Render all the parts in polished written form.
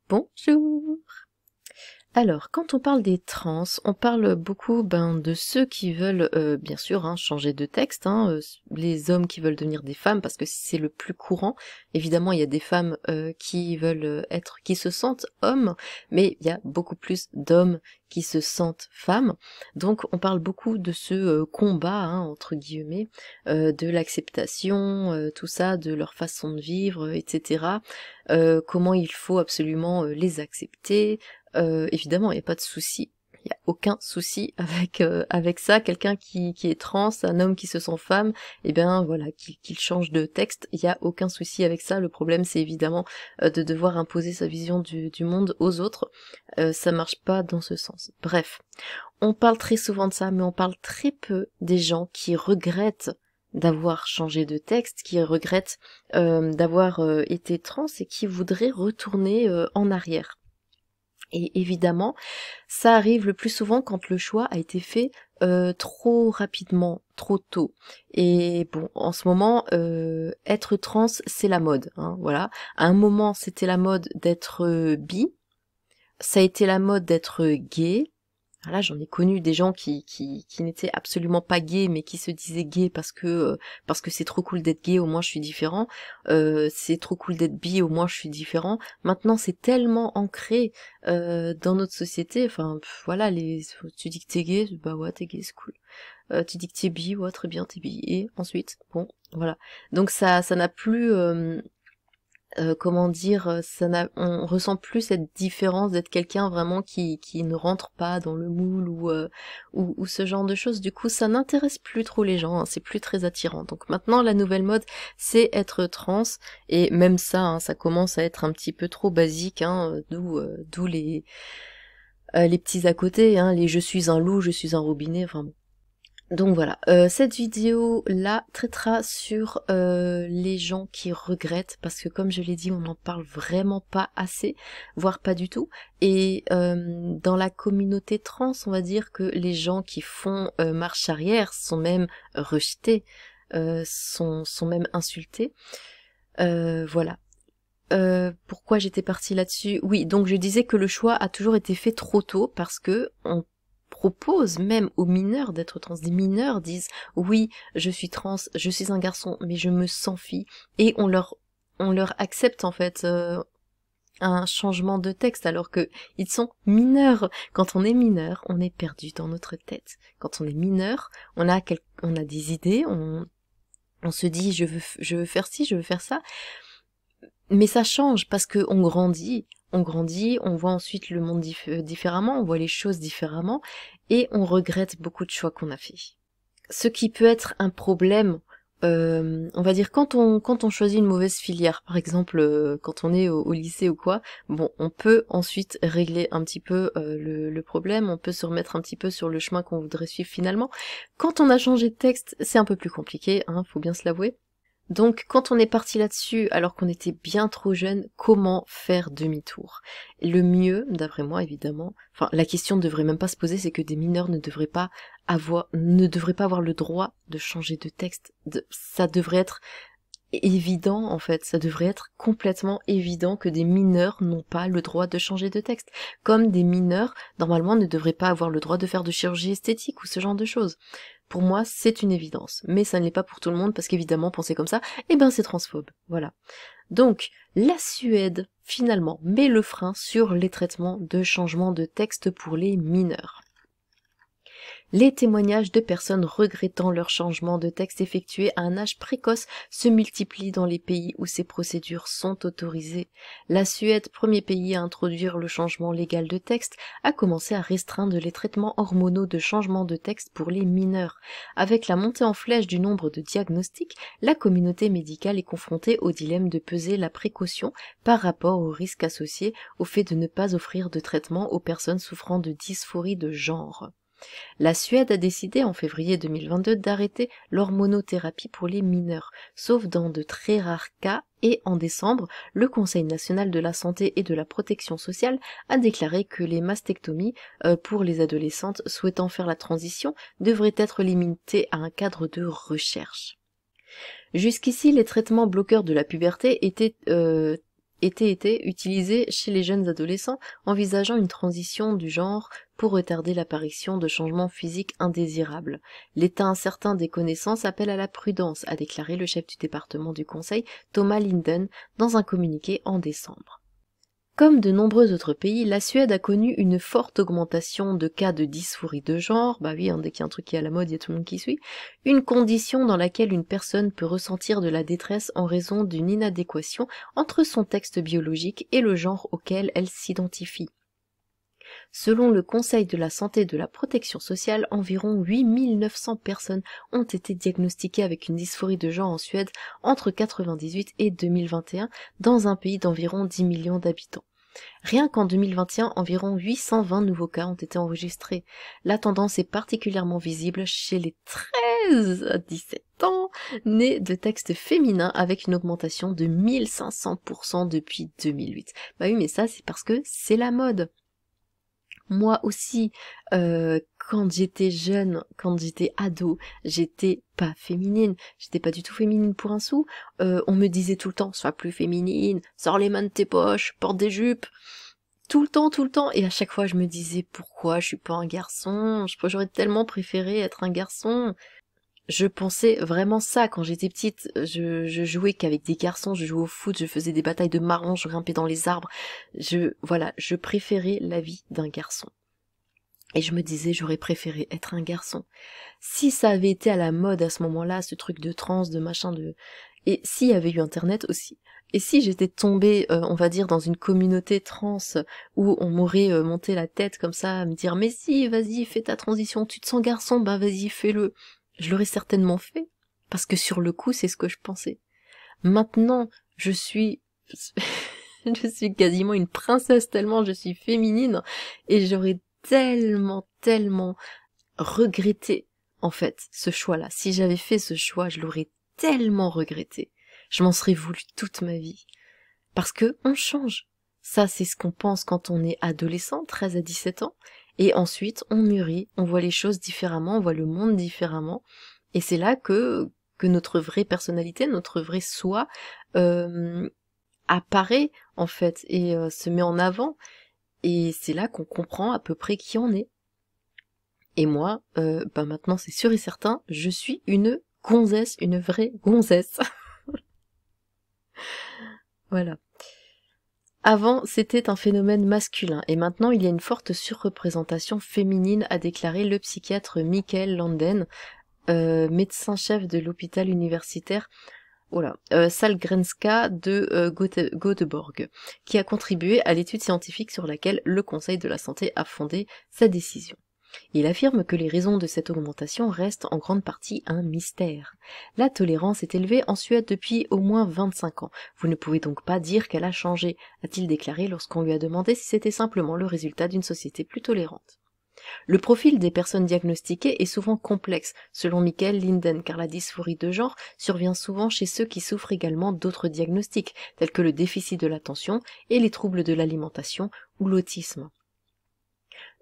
Bonjour. Alors, quand on parle des trans, on parle beaucoup de ceux qui veulent, bien sûr, changer de texte, les hommes qui veulent devenir des femmes, parce que c'est le plus courant. Évidemment, il y a des femmes qui veulent qui se sentent hommes, mais il y a beaucoup plus d'hommes qui se sentent femmes. Donc, on parle beaucoup de ce combat, entre guillemets, de l'acceptation, tout ça, de leur façon de vivre, etc. Comment il faut absolument les accepter. Évidemment, il n'y a pas de souci. Il n'y a aucun souci avec ça. Quelqu'un qui est trans, un homme qui se sent femme, eh bien voilà, qu'il change de texte, il n'y a aucun souci avec ça. Le problème, c'est évidemment de devoir imposer sa vision du monde aux autres. Ça marche pas dans ce sens. Bref, on parle très souvent de ça, mais on parle très peu des gens qui regrettent d'avoir changé de texte, qui regrettent d'avoir été trans et qui voudraient retourner en arrière. Et évidemment, ça arrive le plus souvent quand le choix a été fait trop rapidement, trop tôt. Et bon, en ce moment, être trans, c'est la mode, voilà. À un moment, c'était la mode d'être bi, ça a été la mode d'être gay. Là, j'en ai connu des gens qui n'étaient absolument pas gays, mais qui se disaient gays parce que c'est trop cool d'être gay, au moins je suis différent. C'est trop cool d'être bi, au moins je suis différent. Maintenant, c'est tellement ancré dans notre société. Enfin, voilà, tu dis que t'es gay, bah ouais, t'es gay, c'est cool. Tu dis que t'es bi, ouais, très bien, t'es bi. Et ensuite, bon, voilà. Donc ça n'a plus comment dire, on ressent plus cette différence d'être quelqu'un vraiment qui ne rentre pas dans le moule ou ce genre de choses. Du coup, ça n'intéresse plus trop les gens, c'est plus très attirant. Donc maintenant, la nouvelle mode, c'est être trans, et même ça, ça commence à être un petit peu trop basique, d'où les petits à côté, les je suis un loup, je suis un robinet, enfin bon. Donc voilà, cette vidéo là traitera sur les gens qui regrettent, parce que comme je l'ai dit, on n'en parle vraiment pas assez, voire pas du tout. Et dans la communauté trans, on va dire que les gens qui font marche arrière sont même rejetés, sont même insultés. Voilà. Pourquoi j'étais partie là-dessus? Oui, donc je disais que le choix a toujours été fait trop tôt, parce que on propose même aux mineurs d'être trans. Des mineurs disent oui, je suis trans, je suis un garçon, mais je me sens fille, et on leur accepte en fait un changement de texte, alors que ils sont mineurs. Quand on est mineur, on est perdu dans notre tête. Quand on est mineur, on a des idées, on se dit je veux faire ci, je veux faire ça. Mais ça change parce que on grandit, on voit ensuite le monde différemment, on voit les choses différemment, et on regrette beaucoup de choix qu'on a fait. Ce qui peut être un problème, on va dire quand on choisit une mauvaise filière, par exemple quand on est au lycée ou quoi, bon, on peut ensuite régler un petit peu le problème, on peut se remettre un petit peu sur le chemin qu'on voudrait suivre finalement. Quand on a changé de texte, c'est un peu plus compliqué, faut bien se l'avouer. Donc, quand on est parti là-dessus, alors qu'on était bien trop jeune, comment faire demi-tour? Le mieux, d'après moi, évidemment, enfin, la question ne devrait même pas se poser, c'est que des mineurs ne devraient pas avoir le droit de changer de texte. Ça devrait être évident, en fait, ça devrait être complètement évident que des mineurs n'ont pas le droit de changer de texte. Comme des mineurs, normalement, ne devraient pas avoir le droit de faire de chirurgie esthétique ou ce genre de choses. Pour moi, c'est une évidence, mais ça ne l'est pas pour tout le monde, parce qu'évidemment, penser comme ça, c'est transphobe, voilà. Donc, la Suède, finalement, met le frein sur les traitements de changement de texte pour les mineurs. Les témoignages de personnes regrettant leur changement de texte effectué à un âge précoce se multiplient dans les pays où ces procédures sont autorisées. La Suède, premier pays à introduire le changement légal de texte, a commencé à restreindre les traitements hormonaux de changement de texte pour les mineurs. Avec la montée en flèche du nombre de diagnostics, la communauté médicale est confrontée au dilemme de peser la précaution par rapport aux risques associés au fait de ne pas offrir de traitement aux personnes souffrant de dysphorie de genre. La Suède a décidé en février 2022 d'arrêter l'hormonothérapie pour les mineurs, sauf dans de très rares cas, et en décembre, le Conseil national de la santé et de la protection sociale a déclaré que les mastectomies pour les adolescentes souhaitant faire la transition devraient être limitées à un cadre de recherche. Jusqu'ici, les traitements bloqueurs de la puberté étaient été utilisé chez les jeunes adolescents envisageant une transition du genre pour retarder l'apparition de changements physiques indésirables. L'état incertain des connaissances appelle à la prudence, a déclaré le chef du département du Conseil, Thomas Linden, dans un communiqué en décembre. Comme de nombreux autres pays, la Suède a connu une forte augmentation de cas de dysphorie de genre, bah oui, dès qu'il y a un truc qui est à la mode, il y a tout le monde qui suit, une condition dans laquelle une personne peut ressentir de la détresse en raison d'une inadéquation entre son texte biologique et le genre auquel elle s'identifie. Selon le Conseil de la santé et de la protection sociale, environ 8900 personnes ont été diagnostiquées avec une dysphorie de genre en Suède entre 1998 et 2021, dans un pays d'environ 10 millions d'habitants. Rien qu'en 2021, environ 820 nouveaux cas ont été enregistrés. La tendance est particulièrement visible chez les 13 à 17 ans nés de textes féminins avec une augmentation de 1500% depuis 2008. Bah oui, mais ça c'est parce que c'est la mode. Moi aussi, quand j'étais jeune, quand j'étais ado, j'étais pas féminine. J'étais pas du tout féminine pour un sou. On me disait tout le temps, sois plus féminine, sors les mains de tes poches, porte des jupes. Tout le temps. Et à chaque fois, je me disais, pourquoi je suis pas un garçon? J'aurais tellement préféré être un garçon. Je pensais vraiment ça quand j'étais petite. Je jouais qu'avec des garçons, je jouais au foot, je faisais des batailles de marrons, je grimpais dans les arbres. Je préférais la vie d'un garçon. Et je me disais, j'aurais préféré être un garçon. Si ça avait été à la mode à ce moment-là, ce truc de trans, de machin, et s'il y avait eu Internet aussi. Et si j'étais tombée, on va dire, dans une communauté trans où on m'aurait monté la tête comme ça, à me dire, mais si, vas-y, fais ta transition, tu te sens garçon, bah vas-y, fais-le. Je l'aurais certainement fait, parce que sur le coup, c'est ce que je pensais. Maintenant, je suis quasiment une princesse tellement je suis féminine, et j'aurais tellement regretté, en fait, ce choix-là. Si j'avais fait ce choix, je l'aurais tellement regretté. Je m'en serais voulu toute ma vie. Parce que on change. Ça, c'est ce qu'on pense quand on est adolescent, 13 à 17 ans. Et ensuite, on mûrit, on voit les choses différemment, on voit le monde différemment. Et c'est là que notre vraie personnalité, notre vrai soi, apparaît, en fait, et se met en avant. Et c'est là qu'on comprend à peu près qui on est. Et moi, maintenant c'est sûr et certain, je suis une gonzesse, une vraie gonzesse. Voilà. Avant, c'était un phénomène masculin, et maintenant il y a une forte surreprésentation féminine, a déclaré le psychiatre Mikael Landen, médecin-chef de l'hôpital universitaire Sahlgrenska de Göteborg, qui a contribué à l'étude scientifique sur laquelle le Conseil de la santé a fondé sa décision. Il affirme que les raisons de cette augmentation restent en grande partie un mystère. La tolérance est élevée en Suède depuis au moins 25 ans. Vous ne pouvez donc pas dire qu'elle a changé, a-t-il déclaré lorsqu'on lui a demandé si c'était simplement le résultat d'une société plus tolérante. Le profil des personnes diagnostiquées est souvent complexe, selon Mikael Linden, car la dysphorie de genre survient souvent chez ceux qui souffrent également d'autres diagnostics, tels que le déficit de l'attention et les troubles de l'alimentation ou l'autisme.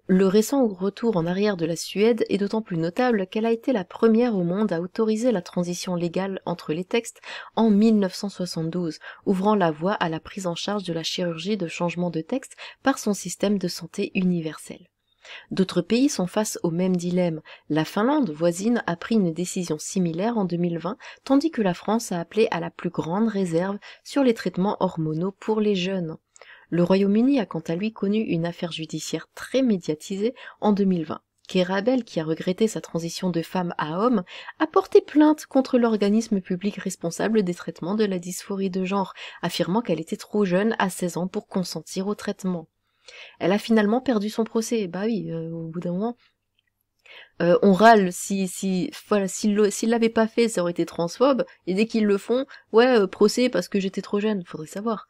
Le récent retour en arrière de la Suède est d'autant plus notable qu'elle a été la première au monde à autoriser la transition légale entre les textes en 1972, ouvrant la voie à la prise en charge de la chirurgie de changement de texte par son système de santé universel. D'autres pays sont face au même dilemme. La Finlande voisine a pris une décision similaire en 2020, tandis que la France a appelé à la plus grande réserve sur les traitements hormonaux pour les jeunes. Le Royaume-Uni a quant à lui connu une affaire judiciaire très médiatisée en 2020. Keira Bell, qui a regretté sa transition de femme à homme, a porté plainte contre l'organisme public responsable des traitements de la dysphorie de genre, affirmant qu'elle était trop jeune à 16 ans pour consentir au traitement. Elle a finalement perdu son procès. Bah oui, au bout d'un moment, on râle s'ils l'avaient pas fait, ça aurait été transphobe, et dès qu'ils le font, ouais, procès parce que j'étais trop jeune, faudrait savoir.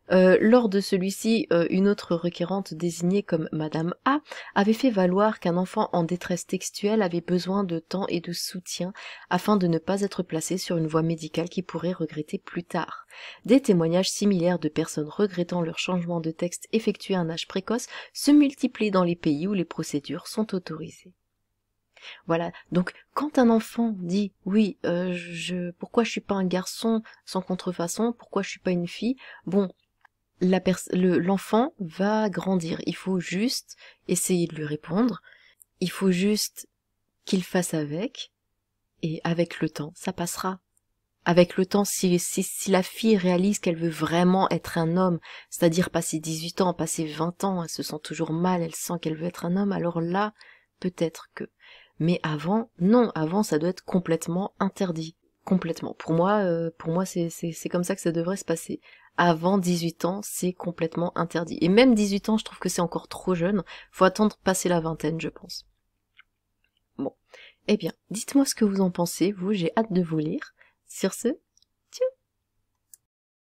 Lors de celui-ci, une autre requérante désignée comme Madame A avait fait valoir qu'un enfant en détresse textuelle avait besoin de temps et de soutien afin de ne pas être placé sur une voie médicale qu'il pourrait regretter plus tard. Des témoignages similaires de personnes regrettant leur changement de texte effectué à un âge précoce se multiplient dans les pays où les procédures sont autorisées. Voilà, donc quand un enfant dit oui, pourquoi je suis pas un garçon sans contrefaçon, pourquoi je suis pas une fille, bon, l'enfant va grandir. Il faut juste essayer de lui répondre. Il faut juste qu'il fasse avec. Et avec le temps, ça passera. Avec le temps, si la fille réalise qu'elle veut vraiment être un homme, c'est-à-dire passer 18 ans, passer 20 ans, elle se sent toujours mal, elle sent qu'elle veut être un homme, alors là, peut-être que. Mais avant, non, avant ça doit être complètement interdit. Complètement. Pour moi c'est comme ça que ça devrait se passer. Avant 18 ans, c'est complètement interdit. Et même 18 ans, je trouve que c'est encore trop jeune. Faut attendre passer la vingtaine, je pense. Bon. Eh bien, dites-moi ce que vous en pensez, vous, j'ai hâte de vous lire. Sur ce,